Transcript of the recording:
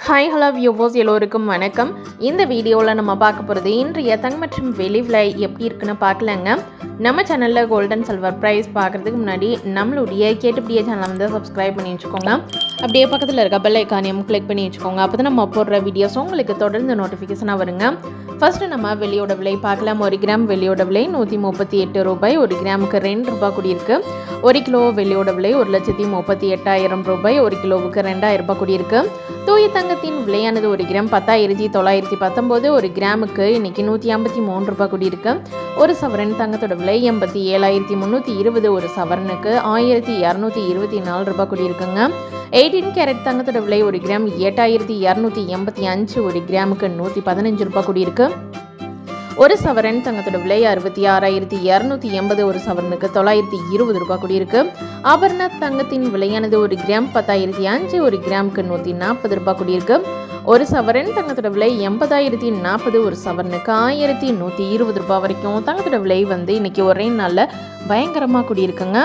Hi hello viewers எல்லோருக்கும் வணக்கம். இந்த வீடியோவில் நம்ம பார்க்க போகிறது இன்றைய தங்கம் மற்றும் வெள்ளி விலை எப்படி இருக்குன்னு பார்க்கலாங்க. நம்ம சேனலில் கோல்டன் சில்வர் ப்ரைஸ் பார்க்குறதுக்கு முன்னாடி நம்மளுடைய கேட்டுப்படியே சேனலை வந்து சப்ஸ்கிரைப் பண்ணி வச்சுக்கோங்க. அப்படியே பக்கத்தில் இருக்க பெல் ஐக்கானையும் கிளிக் பண்ணி வச்சுக்கோங்க. அப்போ தான் நம்ம போடுற வீடியோஸ் உங்களுக்கு தொடர்ந்து நோட்டிஃபிகேஷனாக வருங்க. ஃபர்ஸ்ட்டு நம்ம வெள்ளியோட விலை பார்க்கலாம். 1 கிராம் வெள்ளியோட விலை 138 ரூபாய். 1 கிராமுக்கு 2 ரூபாய் கூடியிருக்கு. 1 கிலோ வெள்ளியோட விலை 1,38,000 ரூபாய். 1 கிலோவுக்கு 2000 ரூபாய் கூடியிருக்கு. தூய தங்கத்தின் விலையானது 1 கிராம் 10,919. 1 கிராமுக்கு இன்னைக்கு 153 ரூபாய் கூடியிருக்கு. ஒரு சவரன் தங்கத்தோட விலை 87,320. ஒரு சவரனுக்கு 1,224 ரூபாய் கூடியிருக்குங்க. 18 கேரட் தங்கத்தோட விலை 1 கிராம் 8,285. 1 கிராமுக்கு 115 ரூபாய் கூடியிருக்கு. ஒரு சவரன் தங்கத்தோட விலை 66,280. ஒரு சவரனுக்கு 920 ரூபாய் கூடியிருக்கு. ஆபரண தங்கத்தின் விலையானது 1 கிராம் 10,005. 1 கிராமுக்கு 140 ரூபாய் கூடியிருக்கு. ஒரு சவரன் தங்கத்தோட விலை 80,040. ஒரு சவரனுக்கு 1,120 ரூபாய் வரைக்கும் தங்கத்தோட விலை வந்து இன்னைக்கு ஒரே நாளில் பயங்கரமாக கூடியிருக்குங்க.